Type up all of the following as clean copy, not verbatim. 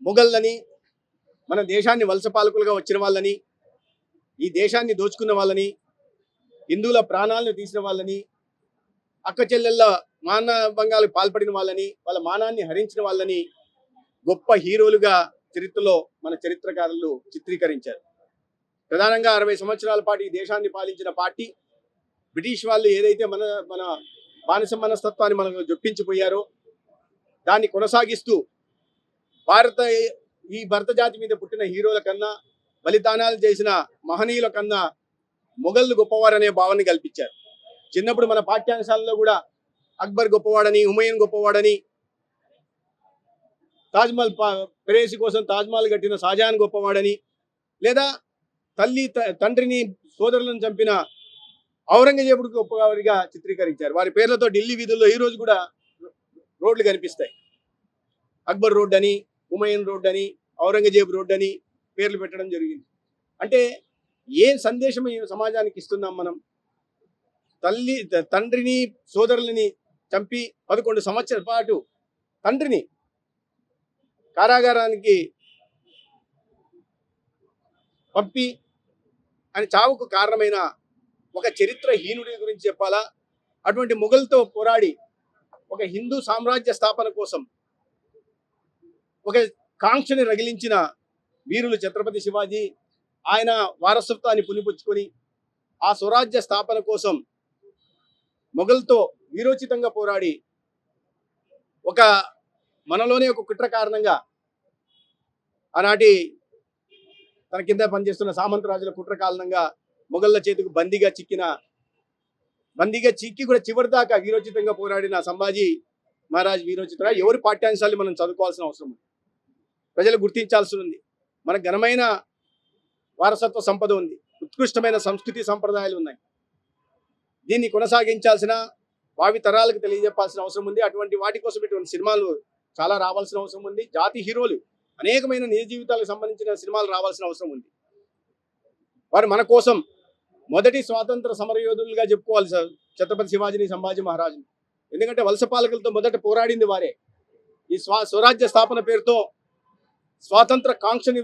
మొఘల్లని, మన దేశాన్ని వలస పాలకులుగా వచ్చిన వాళ్ళని, ఈ దేశాన్ని దోచుకున్న వాళ్ళని, హిందువుల ప్రాణాలను తీసిన వాళ్ళని, అక్క చెల్లెళ్ళ మానభంగాలకు పాల్పడిన వాళ్ళని, వాళ్ళ మానాన్ని హరించిన వాళ్ళని గొప్ప హీరోలుగా చరిత్రలో మన చరిత్రకారులు చిత్రీకరించారు. ప్రధానంగా 60 సంవత్సరాల పాటు ఈ దేశాన్ని పాలించిన పార్టీ బ్రిటిష్ వాళ్ళు ఏదైతే మన మన బానిస మనస్తత్వాన్ని మనకు జొప్పించిపోయారో దాన్ని కొనసాగిస్తూ ఈ భరత జాతి మీద పుట్టిన హీరోల కన్నా, బలిదానాలు చేసిన మహనీయుల కన్నా మొఘళ్ళు గొప్పవారనే భావన కల్పించారు. చిన్నప్పుడు మన పాఠ్యాంశాలలో కూడా అక్బర్ గొప్పవాడని, హుమయూన్ గొప్పవాడని, తాజ్మహల్ ప్రేయసి కోసం తాజ్మహల్ కట్టిన షాజహాన్ గొప్పవాడని, లేదా తండ్రిని సోదరులను చంపిన ఔరంగజేబుడు గొప్పవారిగా చిత్రీకరించారు. వారి పేర్లతో ఢిల్లీ వీధుల్లో ఈ రోజు కూడా రోడ్లు కనిపిస్తాయి. అక్బర్ రోడ్ అని, హుమయూన్ రోడ్ అని, ఔరంగజేబు రోడ్ అని పేర్లు పెట్టడం జరిగింది. అంటే ఏం సందేశం ఈ సమాజానికి ఇస్తున్నాం మనం? తండ్రిని సోదరులని చంపి 11 సంవత్సరాల పాటు తండ్రిని కారాగారానికి పంపి అని చావుకు కారణమైన ఒక చరిత్రహీనుడి గురించి చెప్పాలా? అటువంటి మొఘల్తో పోరాడి ఒక హిందూ సామ్రాజ్య స్థాపన కోసం ఒక కాంక్షని రగిలించిన వీరులు ఛత్రపతి శివాజీ. ఆయన వారసత్వాన్ని పునిపుచ్చుకొని ఆ స్వరాజ్య స్థాపన కోసం మొఘల్తో వీరోచితంగా పోరాడి ఒక మనలోనే ఒక కుట్ర కారణంగా ఆనాటి తన కింద పనిచేస్తున్న సామంత రాజుల కుట్ర కారణంగా మొఘళ్ళ చేతికి బందీగా చిక్కి కూడా చివరి దాకా వీరోచితంగా పోరాడిన సంభాజీ మహారాజ్ వీరోచితంగా ఎవరి పాఠ్యాంశాలు మనం చదువుకోవాల్సిన అవసరం ఉంది. ప్రజలు గుర్తించాల్సి ఉంది. మన ఘనమైన వారసత్వ సంపద ఉంది, ఉత్కృష్టమైన సంస్కృతి సంప్రదాయాలు ఉన్నాయి. దీన్ని కొనసాగించాల్సిన, భావి తరాలకు తెలియజెప్పాల్సిన అవసరం ఉంది. అటువంటి వాటి కోసం ఇటువంటి సినిమాలు చాలా రావాల్సిన అవసరం ఉంది. జాతి హీరోలు అనేకమైన నిజ జీవితాలకు సంబంధించిన సినిమాలు రావాల్సిన అవసరం ఉంది. వారు మన కోసం మొదటి స్వాతంత్ర సమరయోధులుగా చెప్పుకోవాలి సార్ ఛత్రపతి శివాజీని, సంభాజీ మహారాజుని. ఎందుకంటే వలస పాలకులతో మొదట పోరాడింది వారే. ఈ స్వరాజ్య స్థాపన పేరుతో స్వాతంత్ర కాంక్షని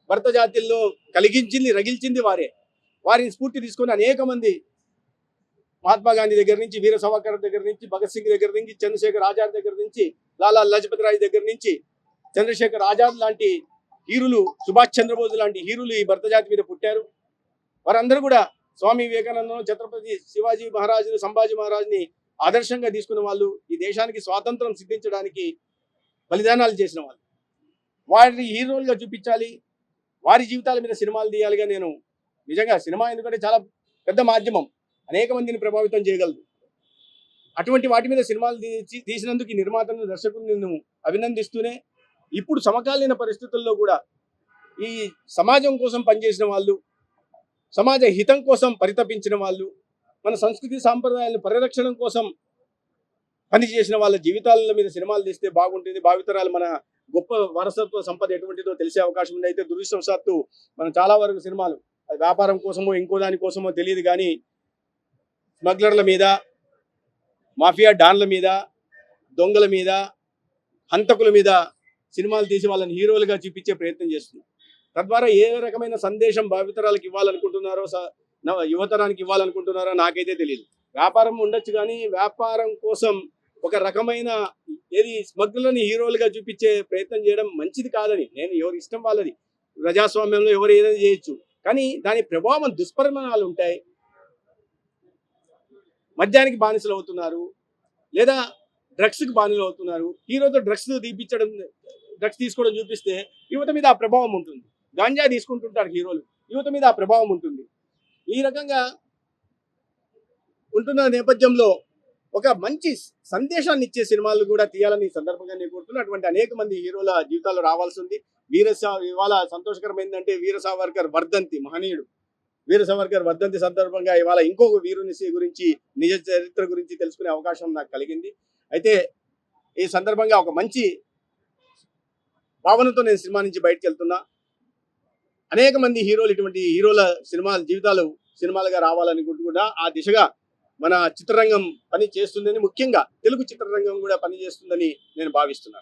భరత జాతిల్లో రగిల్చింది వారే. వారిని స్ఫూర్తి తీసుకొని అనేక మంది మహాత్మా గాంధీ దగ్గర నుంచి, వీర సావర్కర్ దగ్గర నుంచి, భగత్ సింగ్ దగ్గర నుంచి, చంద్రశేఖర్ ఆజాద్ దగ్గర నుంచి, లాలా లజపతి రాయ్ దగ్గర నుంచి, చంద్రశేఖర్ ఆజాద్ లాంటి హీరులు, సుభాష్ చంద్రబోస్ లాంటి హీరులు ఈ భరత జాతి మీద పుట్టారు. వారందరూ కూడా స్వామి వివేకానందం, ఛత్రపతి శివాజీ మహారాజును, సంభాజీ మహారాజుని ఆదర్శంగా తీసుకున్న వాళ్ళు, ఈ దేశానికి స్వాతంత్రం సిద్ధించడానికి బలిదానాలు చేసిన వాళ్ళు. వారిని హీరోలుగా చూపించాలి, వారి జీవితాల మీద సినిమాలు తీయాలిగా. నేను నిజంగా సినిమా ఎందుకంటే చాలా పెద్ద మాధ్యమం, అనేక మందిని ప్రభావితం చేయగలదు. అటువంటి వాటి మీద సినిమాలు తీసినందుకు ఈ నిర్మాతను, దర్శకులను నేను అభినందిస్తూనే, ఇప్పుడు సమకాలీన పరిస్థితుల్లో కూడా ఈ సమాజం కోసం పనిచేసిన వాళ్ళు, సమాజ హితం కోసం పరితపించిన వాళ్ళు, మన సంస్కృతి సాంప్రదాయాలను పరిరక్షణ కోసం పనిచేసిన వాళ్ళ జీవితాల మీద సినిమాలు తీస్తే బాగుంటుంది. భావితరాలు మన గొప్ప వారసత్వ సంపద ఎటువంటిదో తెలిసే అవకాశం ఉంది. అయితే దురదృష్టవశాత్తు మనం చాలా వరకు సినిమాలు అది వ్యాపారం కోసమో ఇంకో దానికోసమో తెలియదు కానీ స్మగ్లర్ల మీద, మాఫియా డాన్ల మీద, దొంగల మీద, హంతకుల మీద సినిమాలు తీసి వాళ్ళని హీరోలుగా చూపించే ప్రయత్నం చేస్తుంది. తద్వారా ఏ రకమైన సందేశం భావితరాలకు ఇవ్వాలనుకుంటున్నారో, యువతరానికి ఇవ్వాలనుకుంటున్నారో నాకైతే తెలియదు. వ్యాపారం ఉండొచ్చు కానీ వ్యాపారం కోసం ఒక రకమైన స్మగ్లర్ని హీరోలుగా చూపించే ప్రయత్నం చేయడం మంచిది కాదని, నేను ఎవరి ఇష్టం వాళ్ళది, ప్రజాస్వామ్యంలో ఎవరు ఏదైనా చేయొచ్చు, కానీ దాని ప్రభావం దుష్పరిణామాలు ఉంటాయి. మద్యానికి బానిసలు అవుతున్నారు, లేదా డ్రగ్స్కి బానిసలు అవుతున్నారు. హీరోతో డ్రగ్స్ తీసుకోవడం చూపిస్తే యువత మీద ఆ ప్రభావం ఉంటుంది. గాంజా తీసుకుంటుంటారు హీరోలు, యువత మీద ఆ ప్రభావం ఉంటుంది. ఈ రకంగా ఉంటున్న నేపథ్యంలో ఒక మంచి సందేశాన్ని ఇచ్చే సినిమాలు కూడా తీయాలని సందర్భంగా నేను కోరుతున్నాను. అటువంటి అనేక మంది హీరోల జీవితాల్లో రావాల్సి ఉంది. ఇవాళ సంతోషకరమైందంటే వీర సావర్కర్ వర్ధంతి, మహనీయుడు వీర సావర్కర్ వర్ధంతి సందర్భంగా ఇవాళ ఇంకొక వీరుని గురించి, నిజ చరిత్ర గురించి తెలుసుకునే అవకాశం నాకు కలిగింది. అయితే ఈ సందర్భంగా ఒక మంచి భావనతో నేను సినిమా నుంచి బయటకు వెళ్తున్నా. అనేక మంది హీరోలు ఇటువంటి హీరోల జీవితాలు సినిమాలుగా రావాలనుకుంటున్నా. ఆ దిశగా మన చిత్రరంగం పని చేస్తుందని, ముఖ్యంగా తెలుగు చిత్రరంగం కూడా పని చేస్తుందని నేను భావిస్తున్నాను.